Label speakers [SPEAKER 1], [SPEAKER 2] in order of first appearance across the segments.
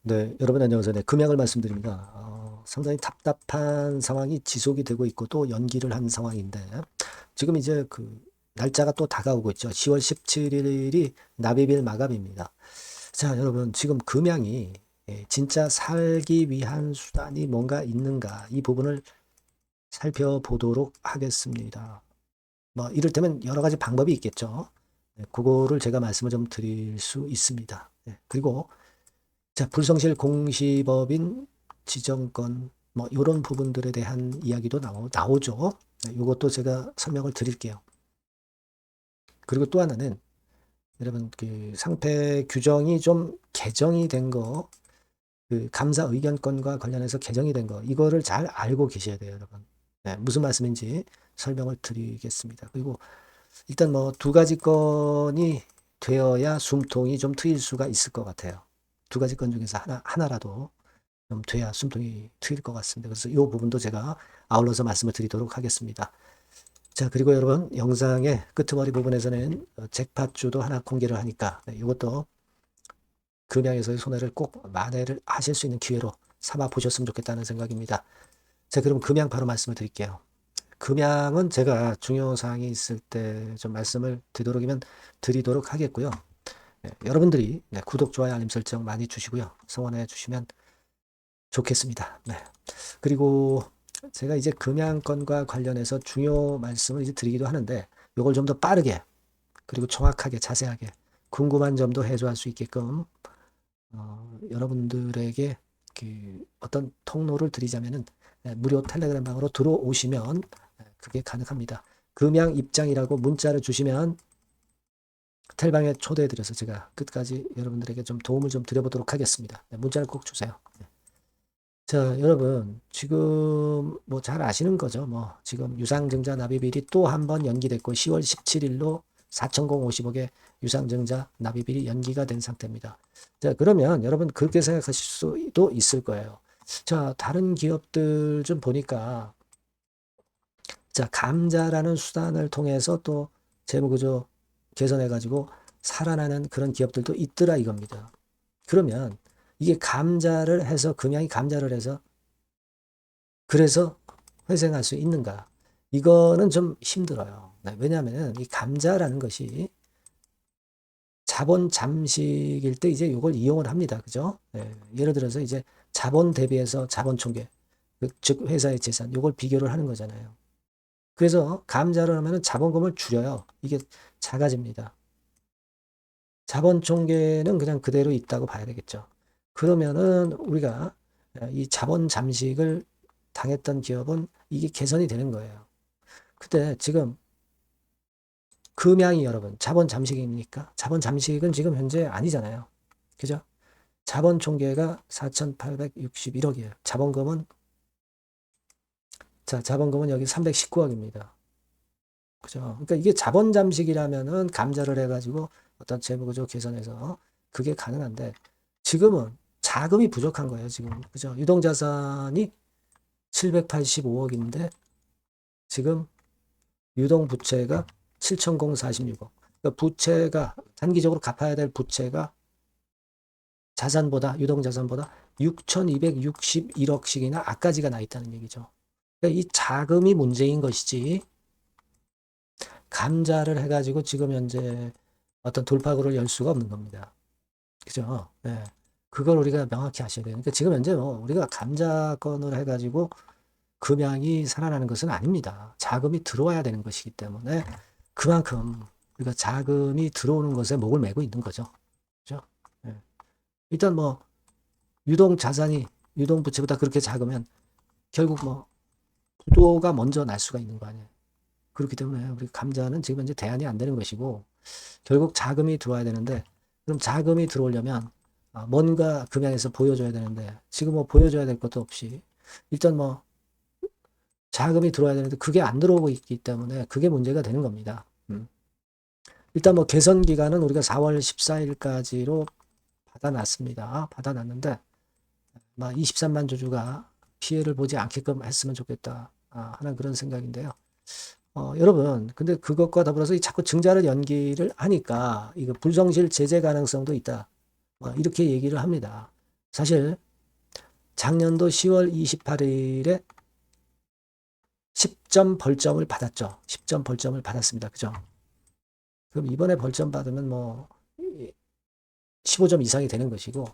[SPEAKER 1] 네, 여러분 안녕하세요. 네, 금양을 말씀드립니다. 상당히 답답한 상황이 지속이 되고 있고 또 연기를 한 상황인데 지금 이제 그 날짜가 또 다가오고 있죠. 10월 17일이 납입일 마감입니다. 자, 여러분 지금 금양이 진짜 살기 위한 수단이 뭔가 있는가 이 부분을 살펴보도록 하겠습니다. 뭐 이를테면 여러 가지 방법이 있겠죠. 네, 그거를 제가 말씀을 좀 드릴 수 있습니다. 네, 그리고 자, 불성실 공시법인 지정권 뭐 이런 부분들에 대한 이야기도 나오죠. 네, 이것도 제가 설명을 드릴게요. 그리고 또 하나는 여러분 그 상패 규정이 좀 개정이 된 거, 그 감사 의견권과 관련해서 개정이 된 거, 이거를 잘 알고 계셔야 돼요, 여러분. 네, 무슨 말씀인지 설명을 드리겠습니다. 그리고 일단 뭐 두 가지 건이 되어야 숨통이 좀 트일 수가 있을 것 같아요. 두 가지 건 중에서 하나라도 좀 돼야 숨통이 트일 것 같습니다. 그래서 이 부분도 제가 아울러서 말씀을 드리도록 하겠습니다. 자, 그리고 여러분 영상의 끄트머리 부분에서는 잭팟주도 하나 공개를 하니까 이것도 금양에서의 손해를 꼭 만회를 하실 수 있는 기회로 삼아 보셨으면 좋겠다는 생각입니다. 자, 그럼 금양 바로 말씀을 드릴게요. 금양은 제가 중요사항이 있을 때 좀 말씀을 드리도록 하겠고요. 네, 여러분들이 구독, 좋아요, 알림 설정 많이 주시고요. 성원해 주시면 좋겠습니다. 네. 그리고 제가 이제 금양권과 관련해서 중요 말씀을 이제 드리기도 하는데 이걸 좀 더 빠르게 그리고 정확하게 자세하게 궁금한 점도 해소할 수 있게끔 여러분들에게 그 어떤 통로를 드리자면은 무료 텔레그램 방으로 들어오시면 그게 가능합니다. 금양 입장이라고 문자를 주시면 텔방에 초대해 드려서 제가 끝까지 여러분들에게 좀 도움을 좀 드려보도록 하겠습니다. 네, 문자를 꼭 주세요. 네. 자, 여러분, 지금 뭐 잘 아시는 거죠. 뭐 지금 유상증자 납입일이 또 한 번 연기됐고 10월 17일로 4,050억의 유상증자 납입일이 연기가 된 상태입니다. 자, 그러면 여러분 그렇게 생각하실 수도 있을 거예요. 자, 다른 기업들 좀 보니까 자, 감자라는 수단을 통해서 또 재무구조 개선해가지고 살아나는 그런 기업들도 있더라 이겁니다. 그러면 이게 감자를 해서 금양이 감자를 해서 그래서 회생할 수 있는가? 이거는 좀 힘들어요. 네, 왜냐하면 이 감자라는 것이 자본 잠식일 때 이제 이걸 이용을 합니다. 그죠? 네, 예를 들어서 이제 자본 대비해서 자본 총계, 즉 회사의 재산, 이걸 비교를 하는 거잖아요. 그래서 감자를 하면은 자본금을 줄여요. 이게 작아집니다. 자본 총계는 그냥 그대로 있다고 봐야 되겠죠. 그러면은 우리가 이 자본 잠식을 당했던 기업은 이게 개선이 되는 거예요. 근데 지금 금양이 여러분 자본 잠식입니까? 자본 잠식은 지금 현재 아니잖아요. 그죠? 자본 총계가 4,861억이에요. 자본금은 여기 319억입니다. 그죠? 그러니까 이게 자본 잠식이라면은 감자를 해가지고 어떤 재무구조 개선해서 그게 가능한데 지금은 자금이 부족한 거예요. 지금 그죠? 유동자산이 785억인데 지금 유동부채가 7,046억. 그러니까 부채가 단기적으로 갚아야 될 부채가 자산보다 유동자산보다 6,261억씩이나 앞가지가 나 있다는 얘기죠. 그러니까 이 자금이 문제인 것이지 감자를 해가지고 지금 현재 어떤 돌파구를 열 수가 없는 겁니다. 그죠? 네. 그걸 우리가 명확히 아셔야 돼요. 그러니까 지금 현재 뭐 우리가 감자건을 해가지고 금양이 살아나는 것은 아닙니다. 자금이 들어와야 되는 것이기 때문에 그만큼 우리가 자금이 들어오는 것에 목을 매고 있는 거죠. 그죠? 네. 일단 뭐 유동 자산이 유동 부채보다 그렇게 작으면 결국 뭐 부도가 먼저 날 수가 있는 거 아니에요. 그렇기 때문에 우리 감자는 지금 현재 대안이 안 되는 것이고 결국 자금이 들어와야 되는데 그럼 자금이 들어오려면 뭔가 금양에서 보여줘야 되는데 지금 뭐 보여줘야 될 것도 없이 일단 뭐 자금이 들어와야 되는데 그게 안 들어오고 있기 때문에 그게 문제가 되는 겁니다. 일단 뭐 개선 기간은 우리가 4월 14일까지로 받아놨습니다. 받아놨는데 23만 주주가 피해를 보지 않게끔 했으면 좋겠다 하는 그런 생각인데요. 여러분, 근데 그것과 더불어서 자꾸 증자를 연기를 하니까 이거 불성실 제재 가능성도 있다. 이렇게 얘기를 합니다. 사실 작년도 10월 28일에 10점 벌점을 받았죠. 10점 벌점을 받았습니다. 그죠? 그럼 이번에 벌점 받으면 뭐 15점 이상이 되는 것이고,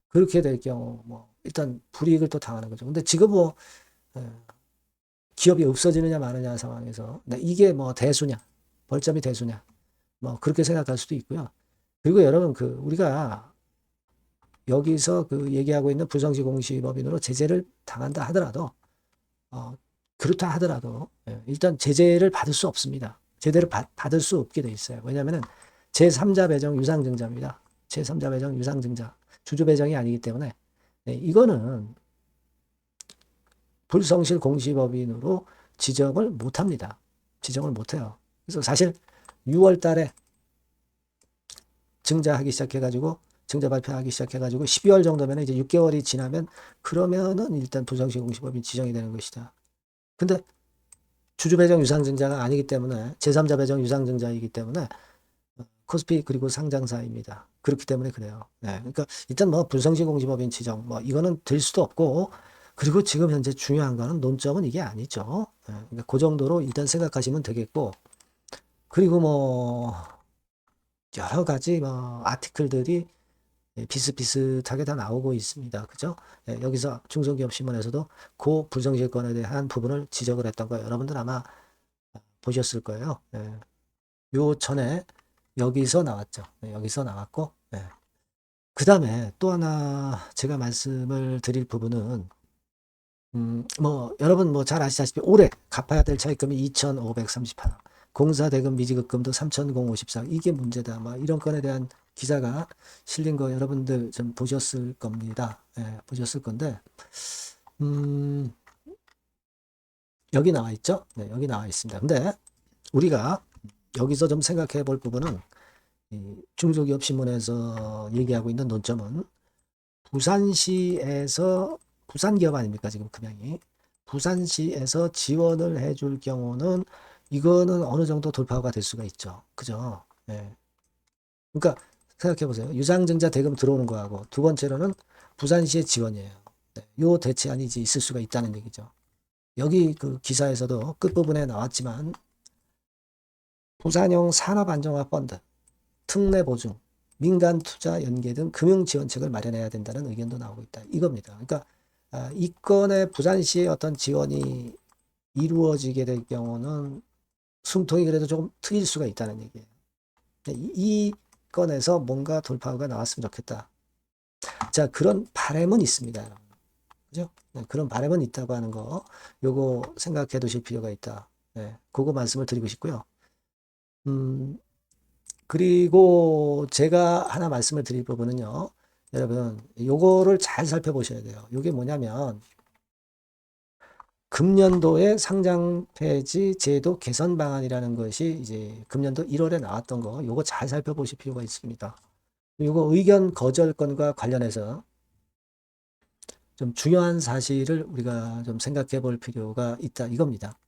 [SPEAKER 1] 그렇게 될 경우 뭐 일단 불이익을 또 당하는 거죠. 근데 지금 뭐 기업이 없어지느냐 마느냐 상황에서 이게 뭐 대수냐, 벌점이 대수냐, 뭐 그렇게 생각할 수도 있고요. 그리고 여러분 그 우리가 여기서 그 얘기하고 있는 불성시 공시법인으로 제재를 당한다 하더라도 그렇다 하더라도 일단 제재를 받을 수 없습니다. 제재를 받을 수 없게 돼 있어요. 왜냐하면 제3자 배정 유상증자입니다. 제3자 배정 유상증자 주주 배정이 아니기 때문에 이거는 불성실 공시법인으로 지정을 못합니다. 지정을 못해요. 그래서 사실 6월 달에 증자하기 시작해가지고 증자 발표하기 시작해가지고 12월 정도면 이제 6개월이 지나면 그러면은 일단 불성실 공시법인 지정이 되는 것이다. 근데 주주 배정 유상증자가 아니기 때문에 제3자 배정 유상증자이기 때문에 코스피 그리고 상장사입니다. 그렇기 때문에 그래요. 네, 그러니까 일단 뭐 불성실 공시법인 지정 뭐 이거는 될 수도 없고, 그리고 지금 현재 중요한 거는 논점은 이게 아니죠. 네, 그러니까 그 정도로 일단 생각하시면 되겠고, 그리고 뭐 여러 가지 뭐 아티클들이 비슷비슷하게 다 나오고 있습니다. 그죠? 네, 여기서 중소기업신문에서도 그 불성실권에 대한 부분을 지적을 했던 거 여러분들 아마 보셨을 거예요. 네. 요 전에 여기서 나왔죠. 네, 여기서 나왔고, 네. 그 다음에 또 하나 제가 말씀을 드릴 부분은, 뭐, 여러분 뭐 잘 아시다시피 올해 갚아야 될 차입금이 2,538억, 공사대금 미지급금도 3,054억, 이게 문제다. 뭐 이런 건에 대한 기사가 실린 거 여러분들 좀 보셨을 겁니다. 예, 보셨을 건데, 여기 나와 있죠? 네, 여기 나와 있습니다. 근데 우리가 여기서 좀 생각해 볼 부분은, 중소기업 신문에서 얘기하고 있는 논점은 부산시에서, 부산기업 아닙니까 지금 금양이, 부산시에서 지원을 해줄 경우는 이거는 어느 정도 돌파가 될 수가 있죠. 그죠? 네. 그러니까 생각해 보세요. 유상증자 대금 들어오는 거하고 두 번째로는 부산시의 지원이에요. 네. 요 대치안이 이제 있을 수가 있다는 얘기죠. 여기 그 기사에서도 끝부분에 나왔지만 부산형 산업안정화 펀드, 특례 보증, 민간 투자 연계 등 금융 지원책을 마련해야 된다는 의견도 나오고 있다. 이겁니다. 그러니까 이 건에 부산시의 어떤 지원이 이루어지게 될 경우는 숨통이 그래도 조금 트일 수가 있다는 얘기예요. 이 건에서 뭔가 돌파구가 나왔으면 좋겠다. 자, 그런 바람은 있습니다. 그죠? 네, 그런 바람은 있다고 하는 거, 요거 생각해 두실 필요가 있다. 네, 그거 말씀을 드리고 싶고요. 그리고 제가 하나 말씀을 드릴 부분은요. 여러분, 요거를 잘 살펴보셔야 돼요. 요게 뭐냐면, 금년도에 상장 폐지 제도 개선 방안이라는 것이 이제 금년도 1월에 나왔던 거, 요거 잘 살펴보실 필요가 있습니다. 요거 의견 거절 건과 관련해서 좀 중요한 사실을 우리가 좀 생각해 볼 필요가 있다. 이겁니다.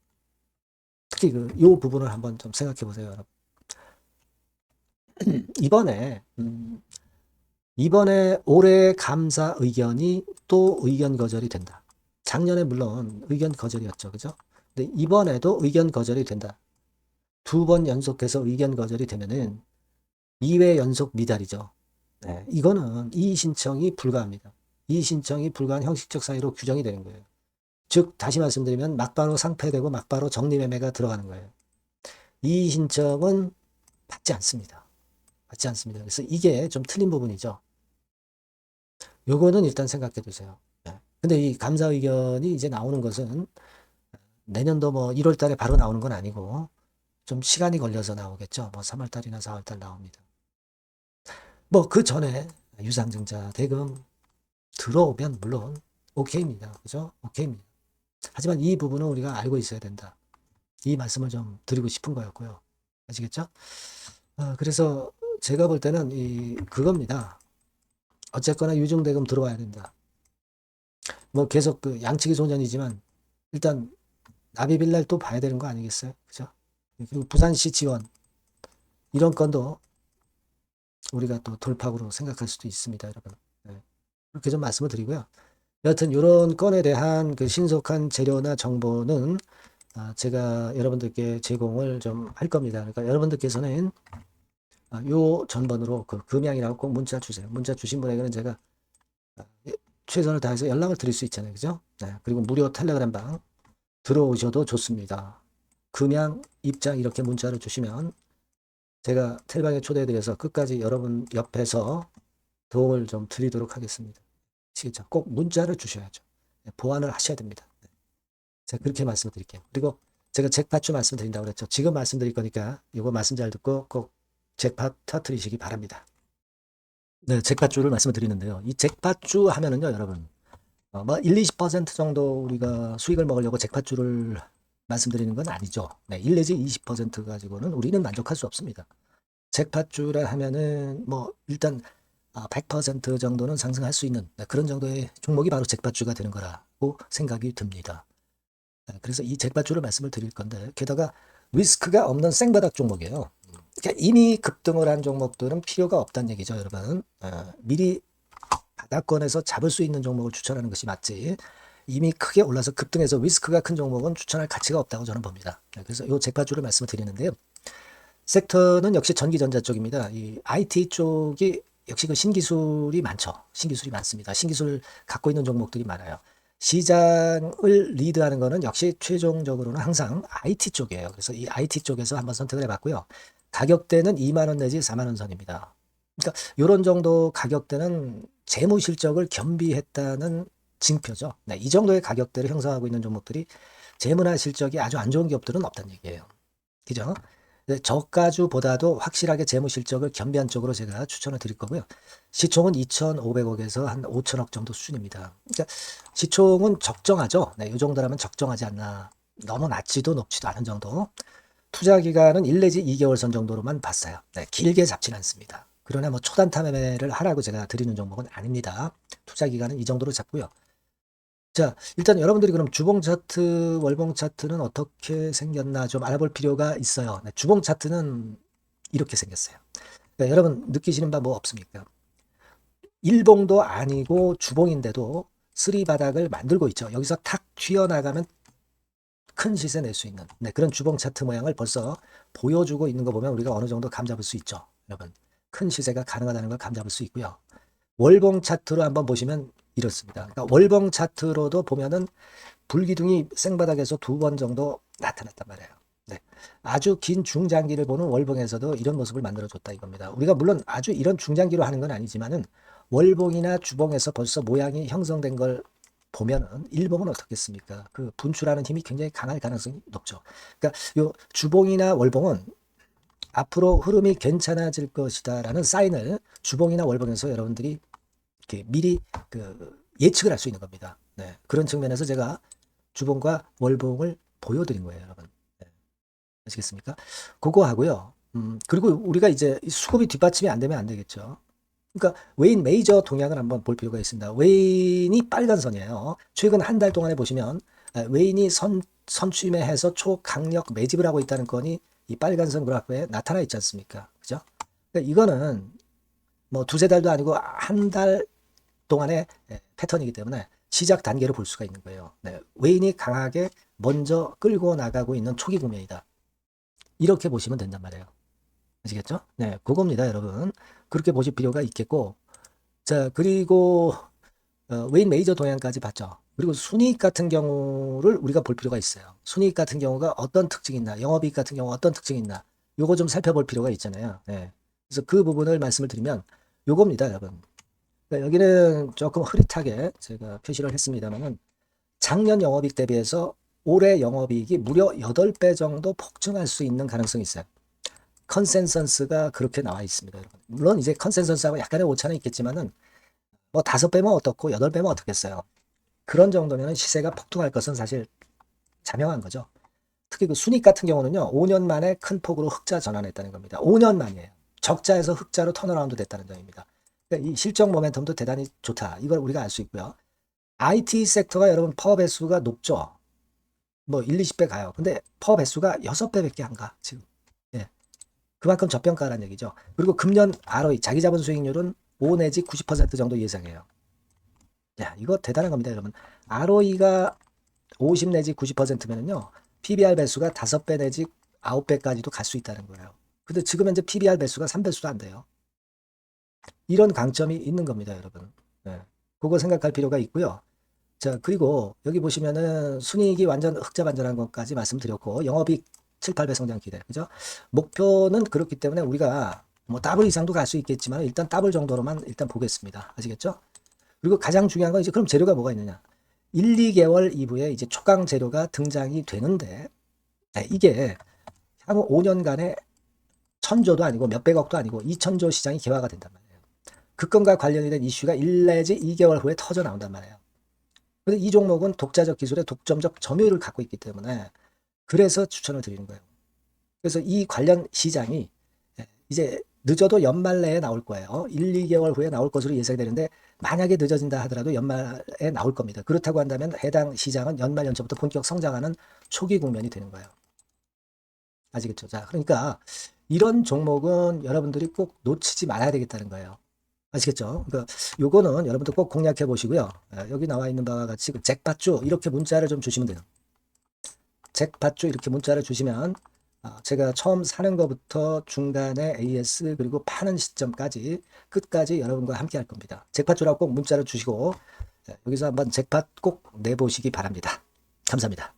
[SPEAKER 1] 특히 요 부분을 한번 좀 생각해 보세요, 여러분. 이번에 올해 감사 의견이 또 의견 거절이 된다. 작년에 물론 의견 거절이었죠. 그죠? 근데 이번에도 의견 거절이 된다. 2번 연속해서 의견 거절이 되면은 2회 연속 미달이죠. 네, 이거는 이의 신청이 불가합니다. 이의 신청이 불가한 형식적 사유로 규정이 되는 거예요. 즉 다시 말씀드리면 막바로 상폐되고 막바로 정리매매가 들어가는 거예요. 이의 신청은 받지 않습니다. 받지 않습니다. 그래서 이게 좀 틀린 부분이죠. 요거는 일단 생각해 두세요. 네. 근데 이 감사 의견이 이제 나오는 것은 내년도 뭐 1월 달에 바로 나오는 건 아니고 좀 시간이 걸려서 나오겠죠. 뭐 3월 달이나 4월 달 나옵니다. 뭐 그 전에 유상증자 대금 들어오면 물론 오케이입니다. 그죠? 오케이입니다. 하지만 이 부분은 우리가 알고 있어야 된다. 이 말씀을 좀 드리고 싶은 거였고요. 아시겠죠? 그래서 제가 볼 때는 그겁니다. 어쨌거나 유증대금 들어와야 된다. 뭐 계속 그 양측이 소년이지만 일단 납입일 날 또 봐야 되는 거 아니겠어요? 그죠? 그리고 부산시 지원 이런 건도 우리가 또 돌파구로 생각할 수도 있습니다, 여러분. 네. 그렇게 좀 말씀을 드리고요. 여하튼 이런 건에 대한 그 신속한 재료나 정보는 제가 여러분들께 제공을 좀 할 겁니다. 그러니까 여러분들께서는 요 전번으로 그 금양이라고 꼭 문자 주세요. 문자 주신 분에게는 제가 예, 최선을 다해서 연락을 드릴 수 있잖아요. 그죠? 네. 그리고 무료 텔레그램 방 들어오셔도 좋습니다. 금양 입장 이렇게 문자를 주시면 제가 텔방에 초대해드려서 끝까지 여러분 옆에서 도움을 좀 드리도록 하겠습니다. 아시겠죠? 꼭 문자를 주셔야죠. 네, 보완을 하셔야 됩니다. 네. 제가 그렇게 말씀드릴게요. 그리고 제가 잭팟주 말씀드린다고 그랬죠. 지금 말씀드릴 거니까 이거 말씀 잘 듣고 꼭 잭팟 터트리시기 바랍니다. 네, 잭팟주를 말씀을 드리는데요. 이 잭팟주 하면은요, 여러분, 뭐 1, 20% 정도 우리가 수익을 먹으려고 잭팟주를 말씀드리는 건 아니죠. 네, 1 내지 20% 가지고는 우리는 만족할 수 없습니다. 잭팟주라 하면은 뭐 일단 100% 정도는 상승할 수 있는 그런 정도의 종목이 바로 잭팟주가 되는 거라고 생각이 듭니다. 그래서 이 잭팟주를 말씀을 드릴 건데 게다가 리스크가 없는 생바닥 종목이에요. 그러니까 이미 급등을 한 종목들은 필요가 없다는 얘기죠, 여러분. 미리 바닥권에서 잡을 수 있는 종목을 추천하는 것이 맞지. 이미 크게 올라서 급등해서 리스크가 큰 종목은 추천할 가치가 없다고 저는 봅니다. 그래서 이 잭팟주를 말씀을 드리는데요. 섹터는 역시 전기전자 쪽입니다. 이 IT 쪽이 역시 그 신기술이 많죠. 신기술이 많습니다. 신기술 갖고 있는 종목들이 많아요. 시장을 리드하는 거는 역시 최종적으로는 항상 IT 쪽이에요. 그래서 이 IT 쪽에서 한번 선택을 해봤고요. 가격대는 2만 원 내지 4만 원 선입니다. 그러니까 이런 정도 가격대는 재무 실적을 겸비했다는 징표죠. 네, 이 정도의 가격대를 형성하고 있는 종목들이 재무나 실적이 아주 안 좋은 기업들은 없다는 얘기예요. 그죠? 저가주보다도 확실하게 재무 실적을 겸비한 쪽으로 제가 추천을 드릴 거고요. 시총은 2,500억에서 한 5천억 정도 수준입니다. 그러니까 시총은 적정하죠. 네, 이 정도라면 적정하지 않나. 너무 낮지도 높지도 않은 정도. 투자 기간은 1 내지 2개월 선 정도로만 봤어요. 네, 길게 잡진 않습니다. 그러나 뭐 초단타 매매를 하라고 제가 드리는 종목은 아닙니다. 투자 기간은 이 정도로 잡고요. 자, 일단 여러분들이 그럼 주봉 차트, 월봉 차트는 어떻게 생겼나 좀 알아볼 필요가 있어요. 네, 주봉 차트는 이렇게 생겼어요. 그러니까 여러분 느끼시는 바 뭐 없습니까? 일봉도 아니고 주봉인데도 쓰리 바닥을 만들고 있죠. 여기서 탁 튀어나가면 큰 시세 낼 수 있는 그런 주봉 차트 모양을 벌써 보여주고 있는 거 보면 우리가 어느 정도 감잡을 수 있죠. 여러분 큰 시세가 가능하다는 걸 감잡을 수 있고요. 월봉 차트로 한번 보시면 이렇습니다. 그러니까 월봉 차트로도 보면은 불기둥이 생바닥에서 2번 정도 나타났단 말이에요. 네. 아주 긴 중장기를 보는 월봉에서도 이런 모습을 만들어줬다 이겁니다. 우리가 물론 아주 이런 중장기로 하는 건 아니지만은 월봉이나 주봉에서 벌써 모양이 형성된 걸 보면은 일봉은 어떻겠습니까? 그 분출하는 힘이 굉장히 강할 가능성이 높죠. 그러니까 요 주봉이나 월봉은 앞으로 흐름이 괜찮아질 것이다라는 사인을 주봉이나 월봉에서 여러분들이 이렇게 미리 그 예측을 할 수 있는 겁니다. 네. 그런 측면에서 제가 주봉과 월봉을 보여드린 거예요, 여러분. 네. 아시겠습니까? 그거 하고요. 그리고 우리가 이제 수급이 뒷받침이 안 되면 안 되겠죠. 그러니까 웨인 메이저 동향을 한번 볼 필요가 있습니다. 웨인이 빨간 선이에요. 최근 한 달 동안에 보시면 웨인이 선취매해서 초강력 매집을 하고 있다는 건이 이 빨간 선 그래프에 나타나 있지 않습니까? 그죠? 그러니까 이거는 뭐 두세 달도 아니고 한 달 동안의 패턴이기 때문에 시작 단계로 볼 수가 있는 거예요. 네, 웨인이 강하게 먼저 끌고 나가고 있는 초기 구매이다. 이렇게 보시면 된단 말이에요. 아시겠죠? 네, 그겁니다, 여러분. 그렇게 보실 필요가 있겠고, 자, 그리고 웨인 메이저 동향까지 봤죠. 그리고 순이익 같은 경우를 우리가 볼 필요가 있어요. 순이익 같은 경우가 어떤 특징이 있나, 영업이익 같은 경우 어떤 특징이 있나, 요거 좀 살펴볼 필요가 있잖아요. 네. 그래서 그 부분을 말씀을 드리면 요겁니다, 여러분. 그러니까 여기는 조금 흐릿하게 제가 표시를 했습니다만은 작년 영업이익 대비해서 올해 영업이익이 무려 8배 정도 폭증할 수 있는 가능성이 있어요. 컨센서스가 그렇게 나와 있습니다, 여러분. 물론 이제 컨센서스하고 약간의 오차는 있겠지만은 뭐 5배면 어떻고 8배면 어떻겠어요. 그런 정도면 시세가 폭등할 것은 사실 자명한 거죠. 특히 그 순익 같은 경우는요, 5년 만에 큰 폭으로 흑자 전환했다는 겁니다. 5년 만이에요. 적자에서 흑자로 턴어라운드 됐다는 점입니다. 그러니까 이 실적 모멘텀도 대단히 좋다. 이걸 우리가 알 수 있고요. IT 섹터가 여러분 퍼 배수가 높죠. 뭐 1, 20배 가요. 근데 퍼 배수가 6배밖에 안 가, 지금. 예. 그만큼 저평가라는 얘기죠. 그리고 금년 ROE, 자기 자본 수익률은 5 내지 90% 정도 예상해요. 야, 이거 대단한 겁니다, 여러분. ROE가 50 내지 90%면은요, PBR 배수가 5배 내지 9배까지도 갈 수 있다는 거예요. 근데 지금 현재 PBR 배수가 3배수도 안 돼요. 이런 강점이 있는 겁니다, 여러분. 네. 그거 생각할 필요가 있고요. 자, 그리고 여기 보시면은 순이익이 완전 흑자반전한 것까지 말씀드렸고, 영업이익 7, 8배 성장 기대. 그죠? 목표는 그렇기 때문에 우리가 뭐 더블 이상도 갈 수 있겠지만 일단 더블 정도로만 일단 보겠습니다. 아시겠죠? 그리고 가장 중요한 건 이제 그럼 재료가 뭐가 있느냐? 1, 2개월 이후에 이제 초강 재료가 등장이 되는데, 네, 이게 향후 5년간에 천조도 아니고 몇백억도 아니고 2천조 시장이 개화가 된단 말이에요. 그 건과 관련이 된 이슈가 1 내지 2개월 후에 터져 나온단 말이에요. 근데 이 종목은 독자적 기술의 독점적 점유율을 갖고 있기 때문에 그래서 추천을 드리는 거예요. 그래서 이 관련 시장이 이제 늦어도 연말 내에 나올 거예요. 1, 2개월 후에 나올 것으로 예상되는데 만약에 늦어진다 하더라도 연말에 나올 겁니다. 그렇다고 한다면 해당 시장은 연말 연초부터 본격 성장하는 초기 국면이 되는 거예요. 아시겠죠? 자, 그러니까 이런 종목은 여러분들이 꼭 놓치지 말아야 되겠다는 거예요. 아시겠죠? 그러니까 요거는 여러분들 꼭 공략해 보시고요. 여기 나와 있는 바와 같이 그 잭팟주 이렇게 문자를 좀 주시면 돼요. 잭팟주 이렇게 문자를 주시면 제가 처음 사는 것부터 중간에 AS 그리고 파는 시점까지 끝까지 여러분과 함께 할 겁니다. 잭팟주라고 꼭 문자를 주시고 여기서 한번 잭팟 꼭 내보시기 바랍니다. 감사합니다.